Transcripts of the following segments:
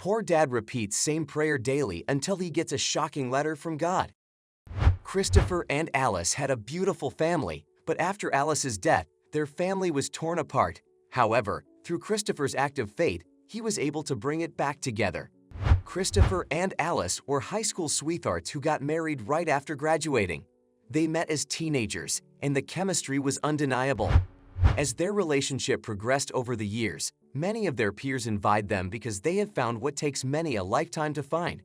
Poor dad repeats same prayer daily until he gets a shocking letter from God. Christopher and Alice had a beautiful family, but after Alice's death, their family was torn apart. However, through Christopher's act of faith, he was able to bring it back together. Christopher and Alice were high school sweethearts who got married right after graduating. They met as teenagers, and the chemistry was undeniable. As their relationship progressed over the years, many of their peers envied them because they had found what takes many a lifetime to find.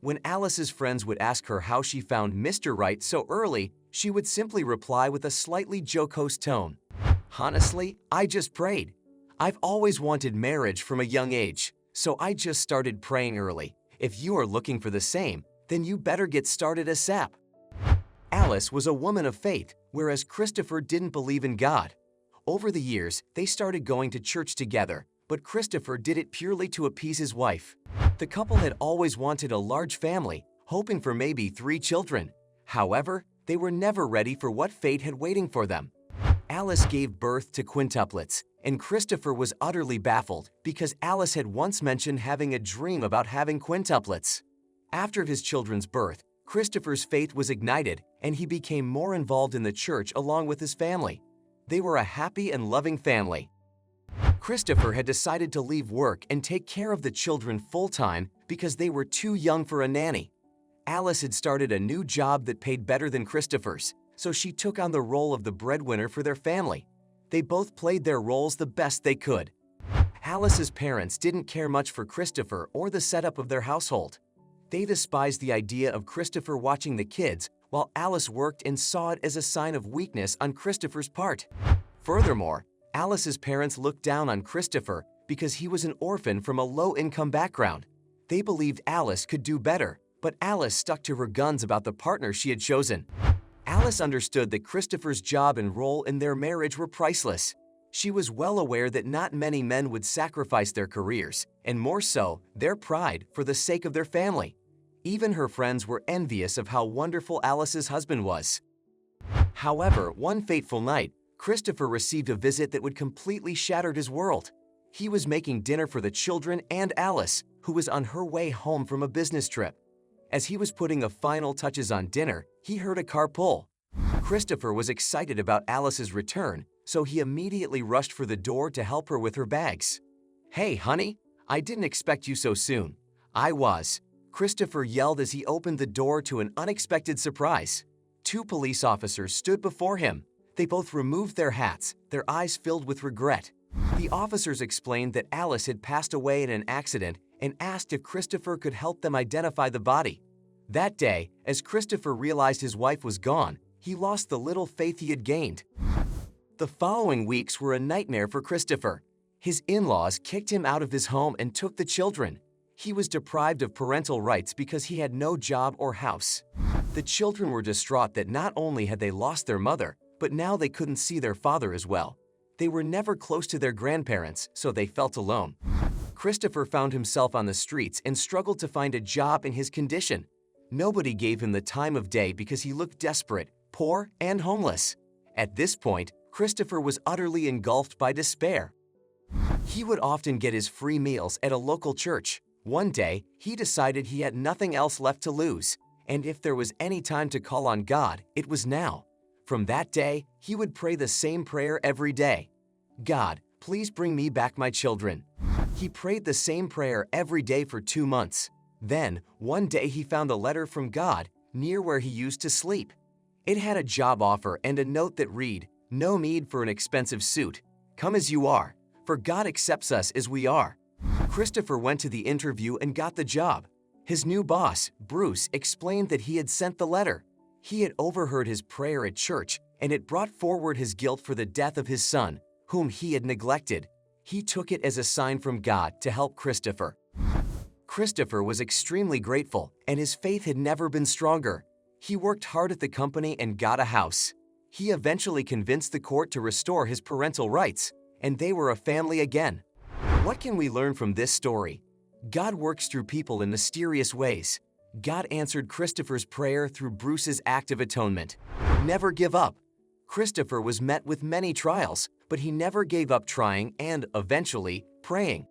When Alice's friends would ask her how she found Mr. Right so early, she would simply reply with a slightly jocose tone. "Honestly, I just prayed. I've always wanted marriage from a young age, so I just started praying early. If you are looking for the same, then you better get started ASAP." Alice was a woman of faith, whereas Christopher didn't believe in God. Over the years, they started going to church together, but Christopher did it purely to appease his wife. The couple had always wanted a large family, hoping for maybe 3 children. However, they were never ready for what fate had waiting for them. Alice gave birth to quintuplets, and Christopher was utterly baffled because Alice had once mentioned having a dream about having quintuplets. After his children's birth, Christopher's faith was ignited, and he became more involved in the church along with his family. They were a happy and loving family. Christopher had decided to leave work and take care of the children full-time because they were too young for a nanny. Alice had started a new job that paid better than Christopher's, so she took on the role of the breadwinner for their family. They both played their roles the best they could. Alice's parents didn't care much for Christopher or the setup of their household. They despised the idea of Christopher watching the kids, while Alice worked and saw it as a sign of weakness on Christopher's part. Furthermore, Alice's parents looked down on Christopher because he was an orphan from a low-income background. They believed Alice could do better, but Alice stuck to her guns about the partner she had chosen. Alice understood that Christopher's job and role in their marriage were priceless. She was well aware that not many men would sacrifice their careers, and more so, their pride, for the sake of their family. Even her friends were envious of how wonderful Alice's husband was. However, one fateful night, Christopher received a visit that would completely shatter his world. He was making dinner for the children and Alice, who was on her way home from a business trip. As he was putting the final touches on dinner, he heard a car pull. Christopher was excited about Alice's return, so he immediately rushed for the door to help her with her bags. "Hey, honey, I didn't expect you so soon." "I was," Christopher yelled as he opened the door to an unexpected surprise. 2 police officers stood before him. They both removed their hats, their eyes filled with regret. The officers explained that Alice had passed away in an accident and asked if Christopher could help them identify the body. That day, as Christopher realized his wife was gone, he lost the little faith he had gained. The following weeks were a nightmare for Christopher. His in-laws kicked him out of his home and took the children. He was deprived of parental rights because he had no job or house. The children were distraught that not only had they lost their mother, but now they couldn't see their father as well. They were never close to their grandparents, so they felt alone. Christopher found himself on the streets and struggled to find a job in his condition. Nobody gave him the time of day because he looked desperate, poor, and homeless. At this point, Christopher was utterly engulfed by despair. He would often get his free meals at a local church. One day, he decided he had nothing else left to lose, and if there was any time to call on God, it was now. From that day, he would pray the same prayer every day. "God, please bring me back my children." He prayed the same prayer every day for 2 months. Then, one day he found a letter from God near where he used to sleep. It had a job offer and a note that read, "No need for an expensive suit. Come as you are, for God accepts us as we are." Christopher went to the interview and got the job. His new boss, Bruce, explained that he had sent the letter. He had overheard his prayer at church, and it brought forward his guilt for the death of his son, whom he had neglected. He took it as a sign from God to help Christopher. Christopher was extremely grateful, and his faith had never been stronger. He worked hard at the company and got a house. He eventually convinced the court to restore his parental rights, and they were a family again. What can we learn from this story? God works through people in mysterious ways. God answered Christopher's prayer through Bruce's act of atonement. Never give up. Christopher was met with many trials, but he never gave up trying and, eventually, praying.